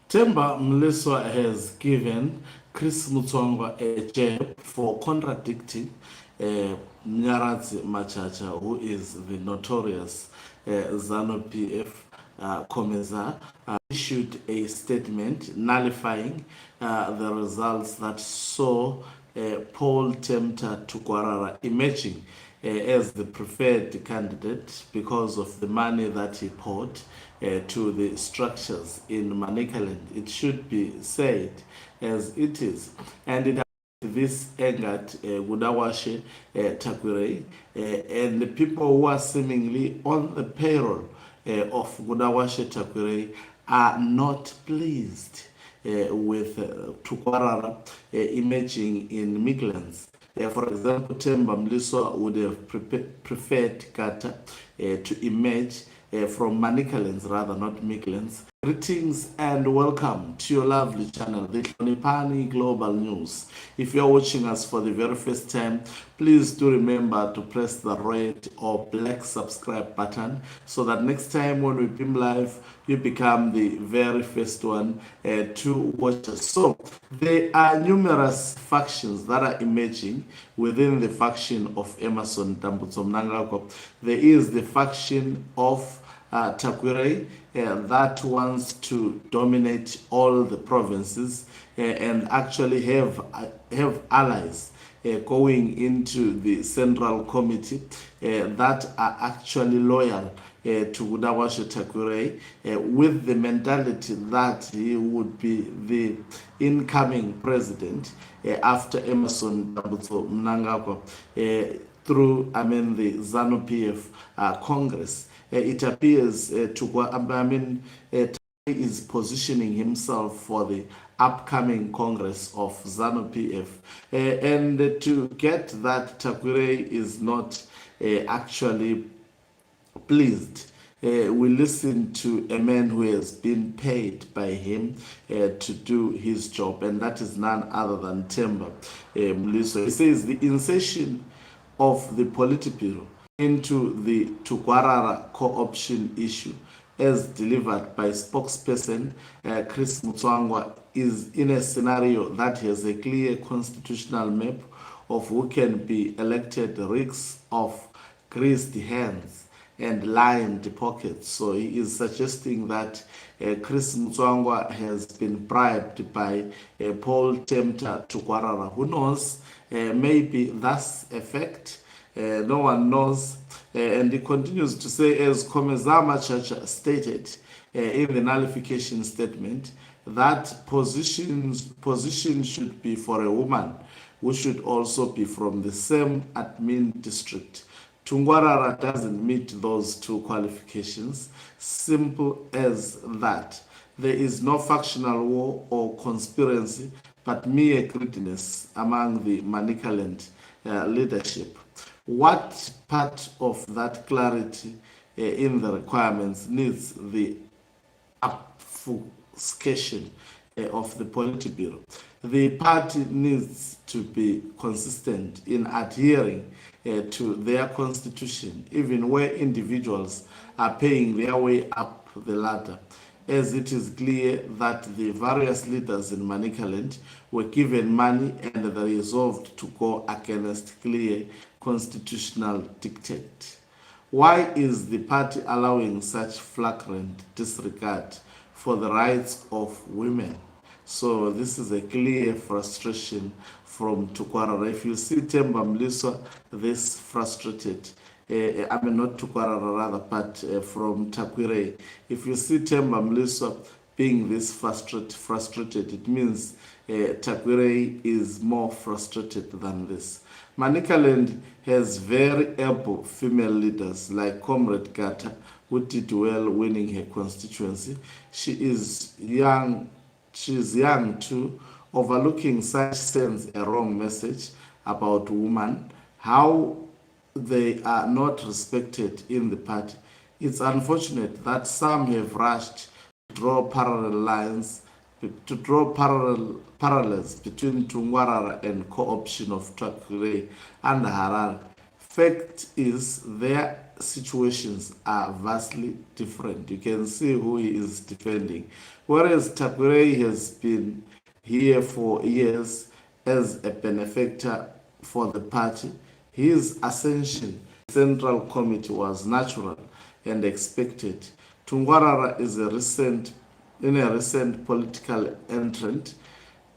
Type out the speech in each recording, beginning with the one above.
Temba Mliswa has given Chris Mutsvanga a jab for contradicting Mnyaradzi Machacha, who is the notorious ZANU-PF Commissar, issued a statement nullifying the results that saw Paul Temta Tukwarara emerging as the preferred candidate because of the money that he poured to the structures in Manicaland. It should be said as it is. And it this angered Gudawashe Takwirei and the people who are seemingly on the payroll of Gudawashe Takwirei are not pleased with Tukwarara emerging in Midlands. For example, Temba Mliswa would have preferred Kata to emerge from Manicalands rather, not Midlands. Greetings and welcome to your lovely channel, the Hlonipani Global News. If you're watching us for the very first time, please do remember to press the red or black subscribe button so that next time when we beam live, you become the very first one to watch us. So there are numerous factions that are emerging within the faction of Emerson Tambutso Mnangagwa. There is the faction of Takwirei that wants to dominate all the provinces and actually have allies going into the central committee that are actually loyal to Gudawashe Takwirei with the mentality that he would be the incoming president after Emerson Tambutso Mnangagwa through, the ZANU-PF Congress. It appears is positioning himself for the upcoming Congress of ZANU-PF. And to get that, Takwirei is not actually pleased. We listen to a man who has been paid by him to do his job, and that is none other than Temba Mliswa. He says the insertion of the Politburo into the Tukwarara co-option issue as delivered by spokesperson Chris Mutsvanga is in a scenario that has a clear constitutional map of who can be elected, risks of greased hands and lined pockets. So he is suggesting that Chris Mutsvanga has been bribed by Paul Temta Tukwarara. Who knows? Maybe that's a fact. No one knows. And he continues to say, as Mnyaradzi Machacha stated in the nullification statement, that position should be for a woman who should also be from the same admin district. Tungwarara doesn't meet those two qualifications. Simple as that. There is no factional war or conspiracy, but mere greediness among the Manicaland leadership. What part of that clarity in the requirements needs the obfuscation of the Politburo? The party needs to be consistent in adhering to their constitution, even where individuals are paying their way up the ladder, as it is clear that the various leaders in Manicaland were given money and they resolved to go against clear constitutional dictate. Why is the party allowing such flagrant disregard for the rights of women? So this is a clear frustration from Tukwarara. If you see Temba Mliswa this frustrated, not Tukwarara rather, but from Takwirei. If you see Temba Mliswa being this frustrated, it means Takwirei is more frustrated than this. Manicaland has very able female leaders like Comrade Gata, who did well winning her constituency. She is young too. Overlooking such sends a wrong message about women, how they are not respected in the party. It's unfortunate that some have rushed to draw parallels between Tungwarara and co-option of Takwirei and Harare. Fact is, there situations are vastly different. You can see who he is defending. Whereas Takurai has been here for years as a benefactor for the party, his ascension Central Committee was natural and expected. Tungwarara is a recent political entrant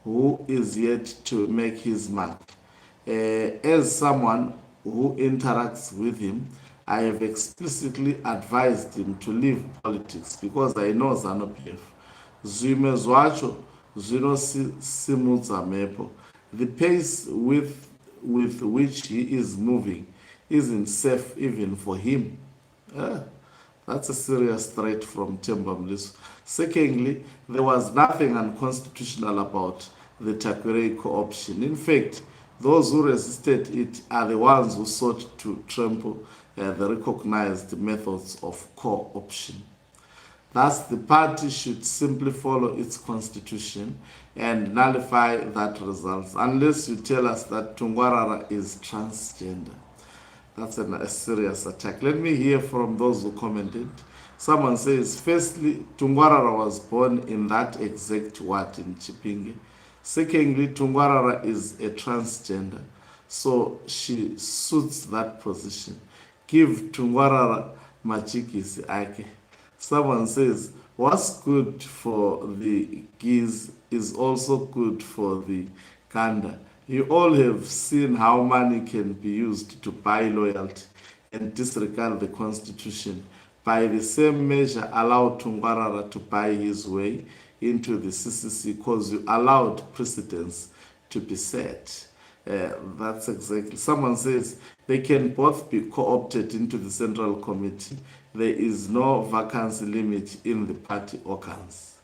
who is yet to make his mark. As someone who interacts with him, I have explicitly advised him to leave politics because I know ZANU-PF. Zwime zwacho zvinosimudza mhepo. The pace with which he is moving isn't safe even for him. That's a serious threat from Temba Mliswa. Secondly, there was nothing unconstitutional about the Takurai co-option. In fact, those who resisted it are the ones who sought to trample the recognized methods of co-option. Thus, the party should simply follow its constitution and nullify that result, unless you tell us that Tungwarara is transgender. That's a serious attack. Let me hear from those who commented. Someone says, firstly, Tungwarara was born in that exact ward in Chipinge. Secondly, Tungwarara is a transgender, so she suits that position. Give Tungwarara machikisi ake. Someone says, what's good for the geese is also good for the gander. You all have seen how money can be used to buy loyalty and disregard the constitution. By the same measure, allow Tungwarara to buy his way into the CCC because you allowed precedents to be set. That's exactly. Someone says they can both be co-opted into the Central Committee. There is no vacancy limit in the party organs.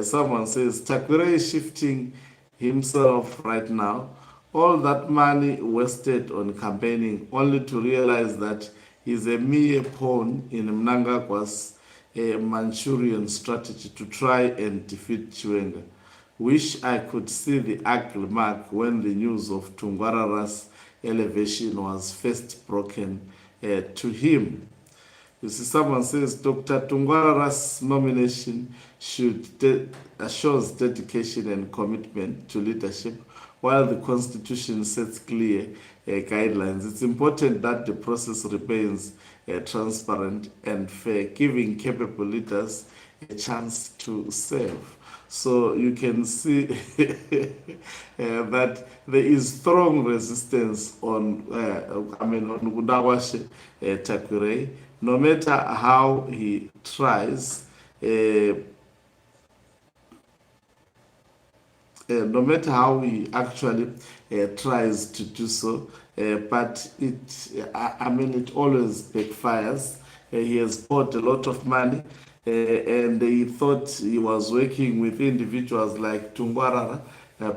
Someone says Takurai is shifting himself right now. All that money wasted on campaigning only to realize that he's a mere pawn in Mnangagwa's Manchurian strategy to try and defeat Chiwenga. Wish I could see the ugly mark when the news of Tungwarara's elevation was first broken to him. You see, someone says Dr. Tungwarara's nomination shows dedication and commitment to leadership, while the Constitution sets clear guidelines. It's important that the process remains transparent and fair, giving capable leaders a chance to serve. So you can see that there is strong resistance on Gudawashe Takurai. No matter how he tries, no matter how he actually tries to do so, but it always backfires. He has bought a lot of money, and he thought he was working with individuals like Tungwarara,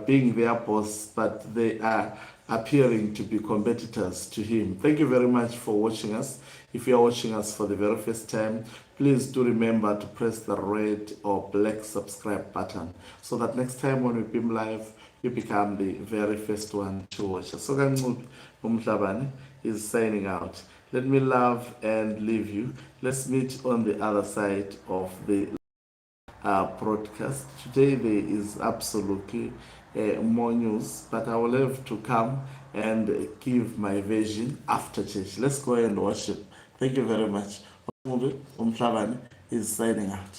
being their boss, but they are appearing to be competitors to him. Thank you very much for watching us. If you are watching us for the very first time, please do remember to press the red or black subscribe button so that next time when we beam live, you become the very first one to watch us. So Mnyaradzi is signing out. Let me love and leave you. Let's meet on the other side of the broadcast. Today there is absolutely more news, but I will have to come and give my version after church. Let's go and worship. Thank you very much. Mnyaradzi is signing out.